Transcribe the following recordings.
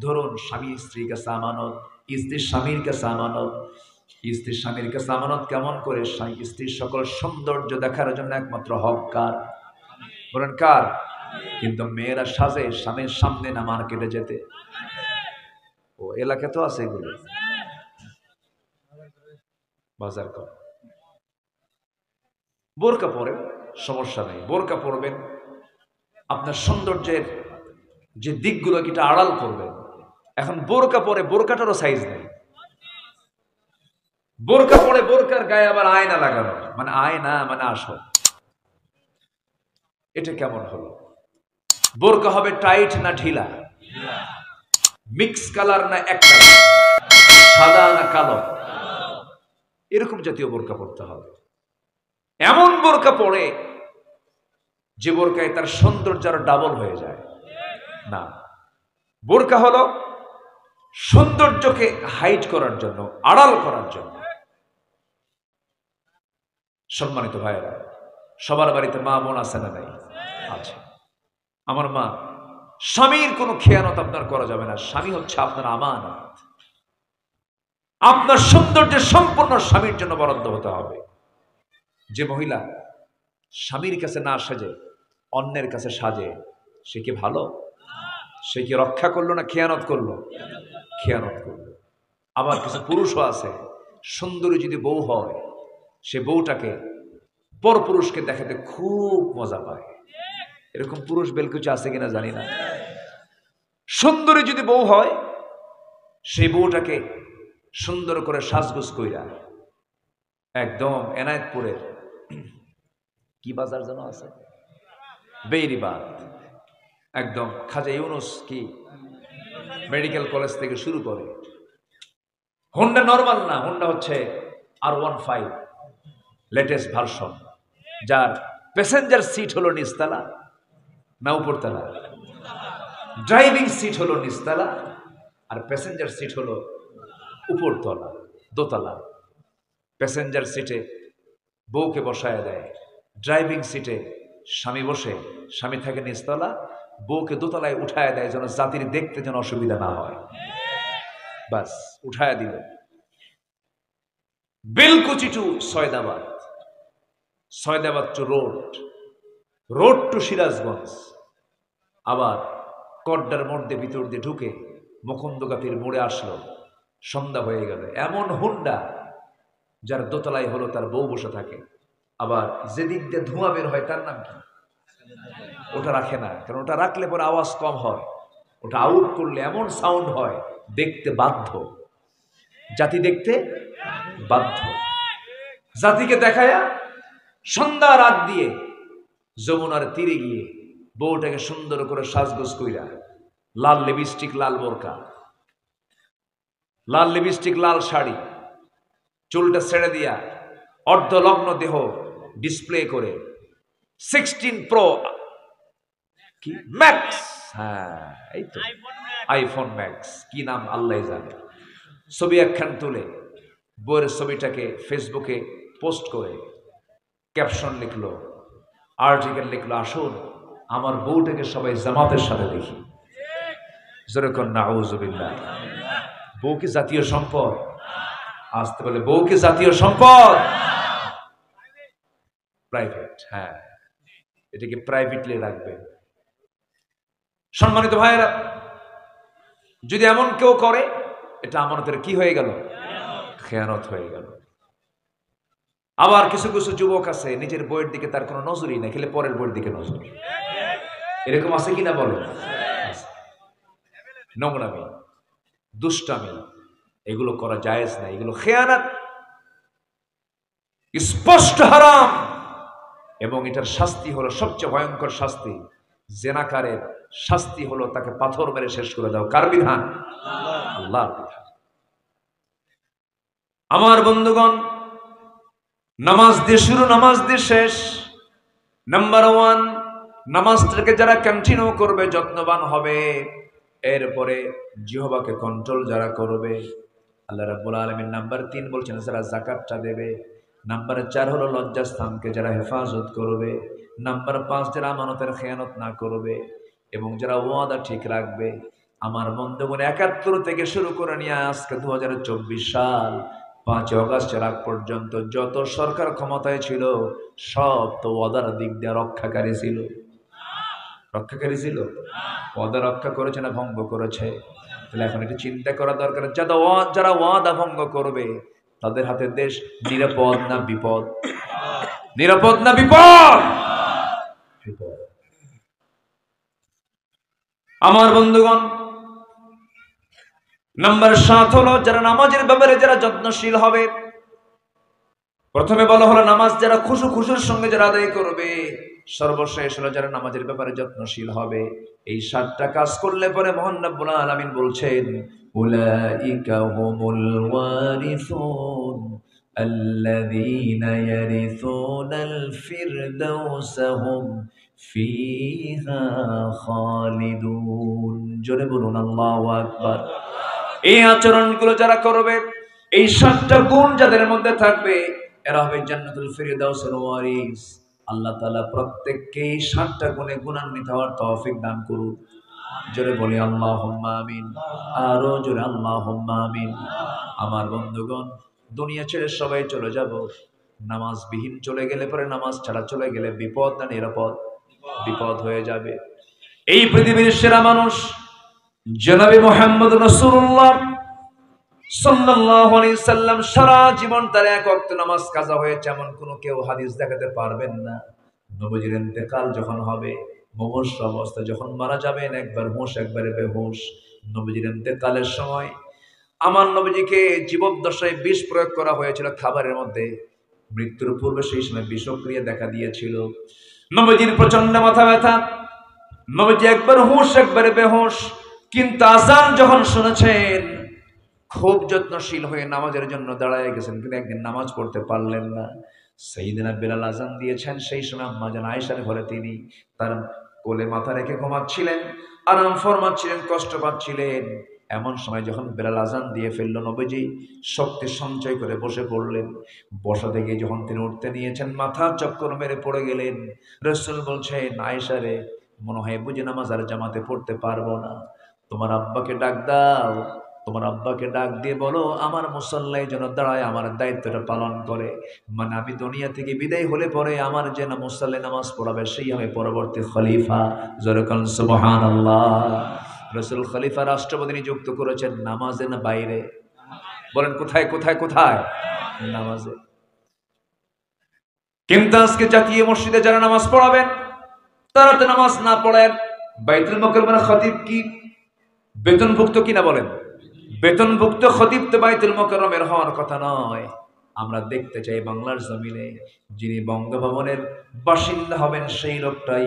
ধরুন স্বামী স্ত্রীর কাছে আমানত, স্ত্রী স্বামীর কাছে আমানত। স্ত্রী স্বামীর কাছে আমানত কেমন করে? স্ত্রীর সকল সৌন্দর্য দেখার জন্য একমাত্র হক কার? বলেন কার? কিন্তু মেয়েরা সাজে স্বামীর সামনে না মার্কেটে যেতে। ও এলাকা তো আছে এগুলো, বাজার কর। বোরকা পরে সমস্যা নেই, বোরকা পরবেন, আপনার সৌন্দর্যের যে দিকগুলো এটা আড়াল করবেন। এখন বোরকা পরে বোরকাটারও সাইজ নেই। বোরকা পরে বোরকার গায়ে আবার আয়না লাগানো, মানে আয়না মানে আসল। এটা কেমন হলো? বোরকা হবে টাইট না ঢিলা? মিক্স কালার না এক কালার? সাদা না কালো? এরকম জাতীয় বোরকা পড়তে হবে। এমন বোরকা পরে যে বোরকায় তার সৌন্দর্য আরো ডাবল হয়ে যায় না। বোরকা হলো সৌন্দর্যকে হাইড করার জন্য, আড়াল করার জন্য। সম্মানিত ভাইয়েরা, সবার বাড়িতে মা বোন আছে না নাই? আছে। আমার মা, স্বামীর কোনো খেয়ানত আপনার করা যাবে না। স্বামী হচ্ছে আপনার আমানত। আপনার সৌন্দর্যের সম্পূর্ণ স্বামীর জন্য বরাদ্দ হতে হবে। যে মহিলা স্বামীর কাছে না সাজে অন্যের কাছে সাজে, সে কি ভালো? সে কি রক্ষা করলো না খেয়ানত করলো? খেয়ানত করলো। আবার কিছু পুরুষও আছে, সুন্দরী যদি বউ হয়, সে বউটাকে পর পুরুষকে দেখাতে খুব মজা পায়। এরকম পুরুষ বেলকুচি আছে কিনা জানি না। সুন্দরী যদি বউ হয়, সেই বউটাকে সুন্দর করে সাজগোজ কইরা একদম এনায়েতপুরের কি বাজার যেন আছে, বেইরিবাদ, একদম খাজা ইউনুস কি মেডিকেল কলেজ থেকে শুরু করে, হোন্ডা নরমাল না, হোন্ডা হচ্ছে R15 লেটেস্ট ভার্সন, যার প্যাসেঞ্জার সিট হলো নিচতলা না উপরতলা? ড্রাইভিং সিট হলো নিচতলা আর প্যাসেঞ্জার সিট হলো উপরতলা, দোতলা। প্যাসেঞ্জার সিটে বউকে বসায় দেয়, ড্রাইভিং সিটে স্বামী বসে, স্বামী থাকে নিচতলা, বউকে দোতলায় উঠায় দেয় যেন জাতির দেখতে যেন অসুবিধা না হয়। বাস উঠায় দিল। Belkuchi to Saidabad, Saidabad to road to Sirajganj, আবার কড্ডার মধ্যে ভিতর দিয়ে ঢুকে মুকুন্দগাতির মোড়ে আসলো, সন্ধ্যা হয়ে গেল। এমন হুন্ডা যার দোতলায় হলো তার বউ বসে থাকে। আবার যেদিক দিয়ে ধোঁয়া বের হয় তার নাম কি? ওটা রাখে না, কারণ ওটা রাখলে পরে আওয়াজ কম হয়, ওটা আউট করলে এমন সাউন্ড হয়, দেখতে বাধ্য, জাতি দেখতে বাধ্য। জাতিকে দেখায়া সন্ধ্যা রাত দিয়ে যমুনার তীরে গিয়ে বউটাকে সুন্দর করে সাজগোজ কইরা, লাল লিপস্টিক, লাল বোরকা, লাল লিপস্টিক, লাল শাড়ি, চুলটা ছেড়ে দিয়া অর্ধলগ্ন দেহ ডিসপ্লে করে 16 প্রো কি ম্যাক্স, হ্যাঁ এই তো আইফোন ম্যাক্স, কি নাম আল্লাহ জানে, ছবি একখান তুলে বইয়ের ছবিটাকে ফেসবুকে পোস্ট করে ক্যাপশন লিখলো, আর্টিকেল লিখলো, আসুন আমার বউটাকে সবাই জামাতের সাথে দেখি। যেরকম নাউজুবিল্লাহ। বউ কি জাতীয় সম্পদ? আসতে বলে বউ কি জাতীয় সম্পদ? প্রাইভেট, হ্যাঁ এটাকে প্রাইভেটলি রাখবে। সম্মানিত ভাইয়েরা, যদি এমন কেউ করে, এটা আমানতের কি হয়ে গেল? খেয়ানত হয়ে গেল। আবার কিছু কিছু যুবক আছে নিজের বইয়ের দিকে তার কোনো নজরই নেই, খেলে পরের বইয়ের দিকে নজর। এরকম আছে কিনা বলেন? নোংরামি, দুষ্টামি, এগুলো করা জায়েজ না, এগুলো খেয়ানত, স্পষ্ট হারাম। এবং এটার শাস্তি হলো সবচেয়ে ভয়ঙ্কর শাস্তি। জেনাকারের শাস্তি হলো তাকে পাথর মেরে শেষ করে দাও। কার বিধান? আল্লাহর বিধান। আমার বন্ধুগণ, নামাজ দিয়ে শুরু, নামাজ দিয়ে শেষ। নাম্বার 1, নামাজটাকে যারা কন্টিনিউ করবে, যত্নবান হবে, এরপরে জিহ্বাকে কন্ট্রোল যারা করবে, আল্লাহ রাব্বুল আলামিন নাম্বার 3 বলছেন যারা যাকাতটা দেবে। নাম্বার 4 হলো লজ্জাস্থানকে যারা হেফাজত করবে। নাম্বার 5 যারা আমানতের খেয়ানত না করবে এবং যারা ওয়াদা ঠিক রাখবে। আমার বন্ধুগণ ৭১ থেকে শুরু করে নিয়ে আজকে ২০২৪ সাল ৫ অগাস্টের আগ পর্যন্ত যত সরকার ক্ষমতায় ছিল সব তো ওয়াদার দিক দিয়ে রক্ষাকারী ছিল। রক্ষাকারী ছিল? ওয়াদা রক্ষা করেছে না ভঙ্গ করেছে? তাহলে এখন একটু চিন্তা করা দরকার, যারা ওয়াদা ভঙ্গ করবে তাদের হাতে দেশ নিরাপদ না বিপদ? নিরাপদ না বিপদ? বিপদ। আমার বন্ধুগণ, নাম্বার ৭ হলো যারা নামাজের ব্যাপারে যারা যত্নশীল হবে। প্রথমে বলা হলো নামাজ যারা খুশুর সঙ্গে যারা আদায় করবে, সর্বশেষ হলো যারা নামাজের ব্যাপারে যত্নশীল হবে। এই ৭টা কাজ করলে পরে মহান রব্বুল আলামিন বলছেন উলাইকা হুমুল ওয়ারিসুন আল্লাযীনা ইয়ারিসুনাল ফিরদাউসা হুম ফিহা খালিদুন। জোরে বলুন আল্লাহু আকবার। এই আচরণগুলো যারা করবে, এই ৭টা গুণ যাদের মধ্যে থাকবে, এরা হবে জান্নাতুল ফিরদাউসের ওয়ারিস। আল্লাহ তাআলা প্রত্যেককে ৭টা গুণে গুণান্বিত হওয়ার তৌফিক দান করুন। জোরে বলি আল্লাহুম্মা আমিন। আরো জোরে আল্লাহুম্মা আমিন। আমার বন্ধুগণ, দুনিয়া ছেড়ে সবাই চলে যাব। নামাজবিহীন চলে গেলে পরে, নামাজ ছাড়া চলে গেলে বিপদ না নিরাপদ? বিপদ হয়ে যাবে। এই পৃথিবীর সেরা মানুষ জনাবে মুহাম্মদ রাসূলুল্লাহ সাল্লাল্লাহু আলাইহি সাল্লাম সারা জীবন তার এক ওয়াক্ত নামাজ কাজা হয়েছে এমন কোনো কেউ হাদিস দেখাতে পারবেন না। নবীজির ইন্তেকাল যখন হবে, মুমূর্ষ অবস্থা যখন মারা যাবেন, একবার হুঁশ একবারে বেহুশ। নবীজির ইন্তেকালের সময় আমার নবীজিকে জীবদ্দশায় বিষ প্রয়োগ করা হয়েছিল খাবারের মধ্যে। মৃত্যুর পূর্বে সেই সময় বিষক্রিয়া দেখা দিয়েছিল। নবীজির প্রচন্ড মাথা ব্যথা, নবীজি একবার হুঁশ একবারে বেহুশ। কিন্তু আযান যখন শুনেছেন, খুব যত্নশীল হয়ে নামাজের জন্য দাঁড়ায় গেছেন, কিন্তু একদিন নামাজ পড়তে পারলেন না। সাইয়েদনা বেলাল আযান দিয়েছেন, সেই সময় আম্মা জান আয়েশার ঘরে তিনি তার কোলে মাথা রেখে ঘুমাচ্ছিলেন, আরাম ফরমাচ্ছিলেন, কষ্ট পাচ্ছিলেন। এমন সময় যখন বেলাল আযান দিয়ে ফেলল, নবীজি শক্তি সঞ্চয় করে বসে পড়লেন। বসা থেকে যখন তিনি উঠতে নিয়েছেন, মাথা চক্কর মেরে পড়ে গেলেন। রাসূল বলছেন, আয়েশা রে, মনে হয় বুঝি নামাজ আর জামাতে পড়তে পারবো না। তোমার আব্বাকে ডাক দাও, তোমার আব্বাকে ডাক দিয়ে বলো আমার মুসল্লায় যেন দাঁড়ায় আমার দায়িত্বটা পালন করে। মানে আমি দুনিয়া থেকে বিদায় হলে পরে আমার যে না মুসল্লায় নামাজ পড়াবে সেই হবে পরবর্তী খলিফা। জোরকান সুবহানাল্লাহ। রাসূল খলিফা রাষ্ট্রপতি নিযুক্ত করেছেন নামাজে না বাইরে? বলেন কোথায় কোথায় কোথায়? নামাজে। কিন্তু আজকে জাতীয় মসজিদে যারা নামাজ পড়াবেন তারা তো নামাজ না পড়েন। বাইতুল মুকাররমের খতিব কি বেতনভুক্ত কিনা বলেন? বেতনভুক্ত খতিব তো বাইতুল মুকাররমের হওয়ার কথা নয়। আমরা দেখতে চাই বাংলার জমিনে যিনি বঙ্গভবনের বাসিন্দা হবেন সেই লোকটাই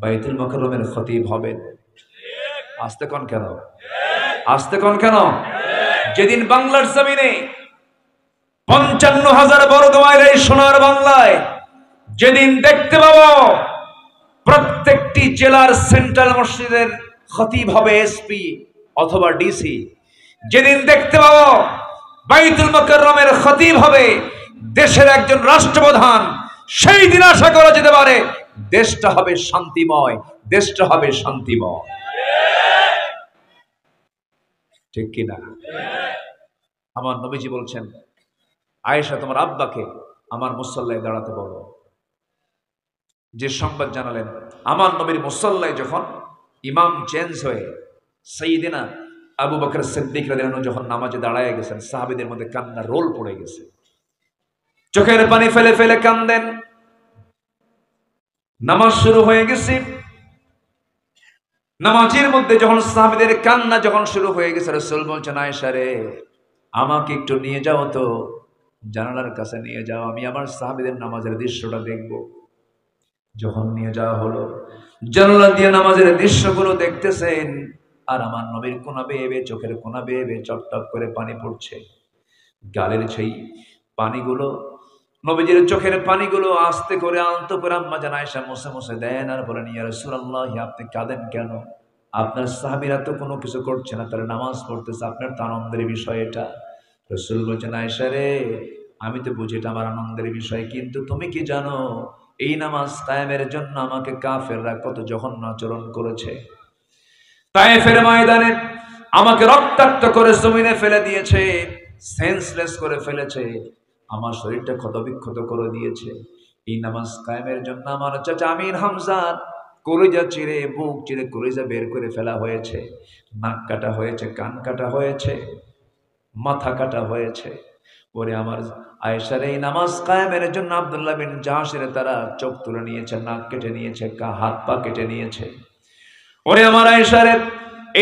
বাইতুল মুকাররমের খতিব হবেন। আস্তে কোন কেন? আস্তে কোন কেন? যেদিন বাংলার জমিনে ৫৫,০০০ বর্গ মাইল এই সোনার বাংলায় যেদিন দেখতে পাবো প্রত্যেকটি জেলার সেন্ট্রাল মসজিদের খতিব হবে এসপি অথবা ডিসি, যেদিন দেখতে পাবো বাইতুল মুকাররমের খতিব হবে দেশের একজন রাষ্ট্রপ্রধান, সেই দিন আশা করা যেতে পারে দেশটা হবে শান্তিময়, দেশটা হবে শান্তিময়। ঠিক কিনা? আমার নবীজি বলছেন, আয়েশা তোমার আব্বাকে আমার মুসল্লায় দাঁড়াতে বলো। যে সংবাদ জানালেন, আমার নবীর মুসল্লায় যখন ইমাম চেঞ্জ হয়ে সাইয়েদনা আবু বকর সিদ্দিক রাদিয়াল্লাহু আনহু যখন নামাজে দাঁড়ায় গেছেন, সাহাবীদের মধ্যে কান্নার রোল পড়ে গেছে, চোখের পানি ফেলে ফেলে কান্দেন। নামাজ শুরু হয়ে গেছে, নামাজের মধ্যে যখন সাহাবীদের কান্না যখন শুরু হয়ে গেছে, রাসূল বলছেন, আয়েশা রে আমাকে একটু নিয়ে যাও তো, জানালার কাছে নিয়ে যাও, আমি আমার সাহাবীদের নামাজের দৃশ্যটা দেখব। যখন নিয়ে যাওয়া হলো, জানালা দিয়ে নামাজের দৃশ্যগুলো দেখতেছেন, আর আমার নবীর কোনা বেয়ে বেয়ে, চোখের কোনা বেয়ে বেয়ে চপটপ করে পানি পড়ছে। গালের সেই পানিগুলো, নবীজির চোখের পানিগুলো আস্তে করে আলতো করে আম্মা জান আয়েশা মুছে মুছে দেন আর বলেন, ইয়া রাসূলুল্লাহ আপনি কাঁদেন কেন? আপনার সাহাবীরা তো কোনো কিছু করছে না, তারা নামাজ পড়তেছে, আপনার তো আনন্দের বিষয় এটা। রাসূল বলছেন, আয়েশা রে আমি তো বুঝি এটা আমার আনন্দের বিষয়, কিন্তু তুমি কি জানো এই নামাজ কায়েমের জন্য আমাকে কাফেররা কত জঘন্য আচরণ করেছে। তায়েফের ময়দানে আমাকে রক্তাক্ত করে জমিনে ফেলে দিয়েছে, সেন্সলেস করে ফেলেছে, আমার শরীরটা ক্ষতবিক্ষত করে দিয়েছে। এই নামাজ কায়েমের জন্য আমার চাচা আমির হামজা কলিজা চিরে, বুক চিরে কলিজা বের করে ফেলা হয়েছে, নাক কাটা হয়েছে, কান কাটা হয়েছে, মাথা কাটা হয়েছে। ওরে আমার আয়েশার এই নামাজ কায়েমের জন্য আব্দুল্লাহ বিন জাহাসের তারা চোখ তুলে নিয়েছে, নাক কেটে নিয়েছে, হাত পা কেটে নিয়েছে। ওরে আমার আয়েশার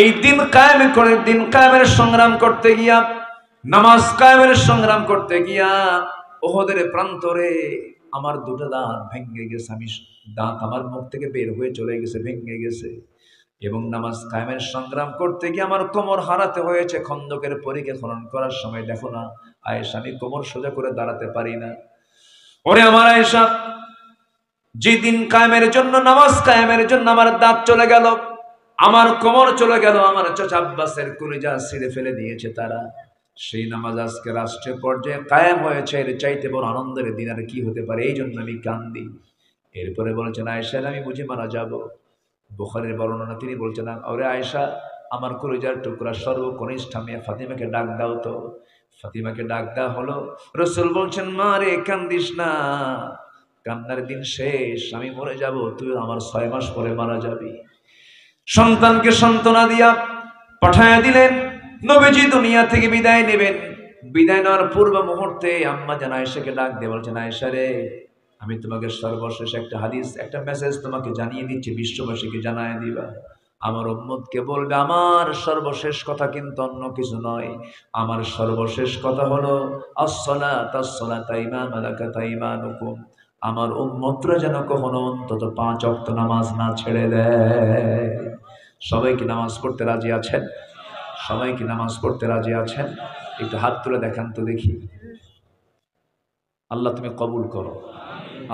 এই দিন কায়েম করে, দিন কায়েমের সংগ্রাম করতে গিয়া, নামাজ কায়েমের সংগ্রাম করতে গিয়া ওহদের প্রান্তরে আমার দুটো দাঁত ভেঙে গেছে, আমি দাঁত আমার মুখ থেকে বের হয়ে চলে গেছে, ভেঙে গেছে। এবং নামাজ কায়েমের সংগ্রাম করতে গিয়ে আমার কোমর হারাতে হয়েছে। খন্দকের পরীক্ষা খনন করার সময় দেখো না আয়েশা, আমি কোমর সোজা করে দাঁড়াতে পারি না। ওরে আমার আয়েশা, যেদিন কায়েমের জন্য, নামাজ কায়েমের জন্য আমার দাঁত চলে গেল, আমার কোমর চলে গেল, আমার চাচা আব্বাসের কলিজা ছিঁড়ে ফেলে দিয়েছে তারা, সেই নামাজ আজকে রাষ্ট্রীয় পর্যায়ে কায়েম হয়েছে। এর চাইতে বড় আনন্দের দিন আর কি হতে পারে? এই জন্য আমি কান্দি। এরপরে বলেছেন আয়েশা, আমি বুঝি মারা যাব। বুখারীর বর্ণনা, তিনি বলছেন, ওরে আয়েশা, আমার কলিজার টুকরা সর্বকনিষ্ঠ মেয়ে ফাতিমাকে ডাক দাও তো। ফাতিমাকে ডাক দেওয়া হলো। রাসূল বলছেন, মা রে কান্দিস না, কান্নার দিন শেষ, আমি মরে যাব, তুই আমার 6 মাস পরে মারা যাবি। সন্তানকে সান্ত্বনা দিয়া পাঠায়া দিলেন। নবীজি দুনিয়া থেকে বিদায় নেবেন। বিদায় নেওয়ার পূর্ব মুহূর্তে আম্মা জান আয়েশাকে ডাক দিয়ে বলছেন, আয়েশা রে, আমি তোমাকে সর্বশেষ একটা হাদিস, একটা মেসেজ তোমাকে জানিয়ে দিচ্ছি, বিশ্ববাসীকে জানায় দিবা। আমার উম্মতকে বলবে, আমার সর্বশেষ কথা কিন্তু অন্য কিছু নয়, আমার সর্বশেষ কথা হলো আসসালাত আসসালাত ইমা মালাকাত আইমানুকুম। আমার উম্মতরা যেন কখনো অন্তত 5 ওয়াক্ত নামাজ না ছেড়ে দেয়। সবাই কি নামাজ পড়তে রাজি আছেন? সবাই কি নামাজ পড়তে রাজি আছেন? একটু হাত তুলে দেখান তো দেখি। আল্লাহ তুমি কবুল করো,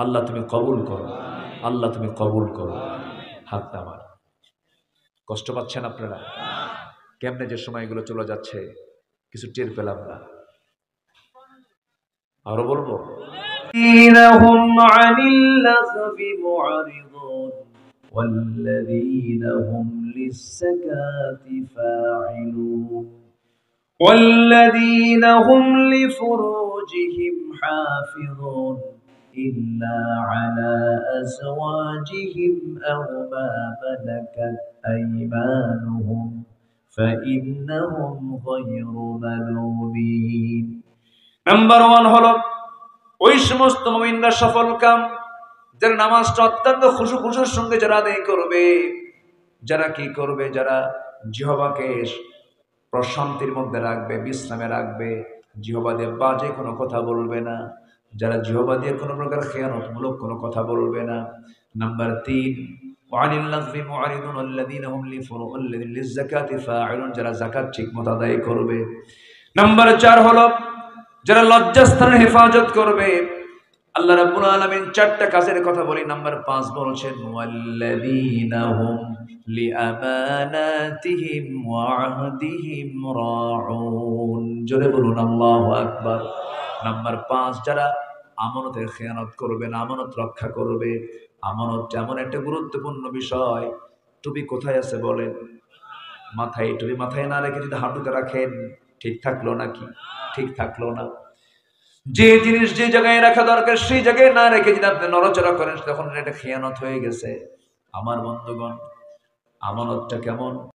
আল্লাহ তুমি কবুল করো, আল্লাহ তুমি কবুল করো। হাত নামান। কষ্ট পাচ্ছেন আপনারা? কেমনে যে সময়গুলো চলে যাচ্ছে কিছু টের পেলাম না। আরো বলবো, والذين هم للزكاة فاعلون والذين هم لفروجهم حافظون إلا على أزواجهم أو ما ملكت أيمانهم فإنهم غير ملومين। নাম্বার 1 হলো ওই সমস্ত মুমিনরা সফল কাম যারা নামাজটা অত্যন্ত খুশুর সঙ্গে যারা আদায় করবে, যারা কি করবে, যারা জিহ্বাকে প্রশান্তির মধ্যে রাখবে, বিশ্রামে রাখবে, জিহ্বা দিয়ে বাজে কোনো কথা বলবে না, যারা জিহ্বা দিয়ে কোনো প্রকার খেয়ানতমূলক কোনো কথা বলবে না। নাম্বার 3 ওয়ানিল লাযমি মুআরিদুন আল্লাযীনা হুম লিযাকাতি ফাঈলুন, যারা যাকাত ঠিকমতো আদায় করবে। নাম্বার 4 হলো যারা লজ্জাস্থানের হেফাজত করবে। আল্লাহ রাব্বুল আলামিন 4টা কাজের কথা বলি। নাম্বার 5 বলছেন ওয়াল্লাযীনা হুম লিআমানাতিহিম ওয়া আহদিহিম রাউন। জোরে বলুন আল্লাহু আকবার। নাম্বার 5 যারা আমানতের খেয়ানত করবে না, আমানত রক্ষা করবে। আমানত এমন একটা গুরুত্বপূর্ণ বিষয়। টুপি কোথায় আছে বলেন? মাথায়। টুপি মাথায় না রেখে যদি হাঁটুতে রাখেন ঠিক থাকলো নাকি? ঠিক থাকলো না। যে জিনিস যে জায়গায় রাখা দরকার সেই জায়গায় না রেখে যদি আপনি নড়াচড়া করেন তখন এটা খেয়ানত হয়ে গেছে। আমার বন্ধুগণ, আমানতটা কেমন?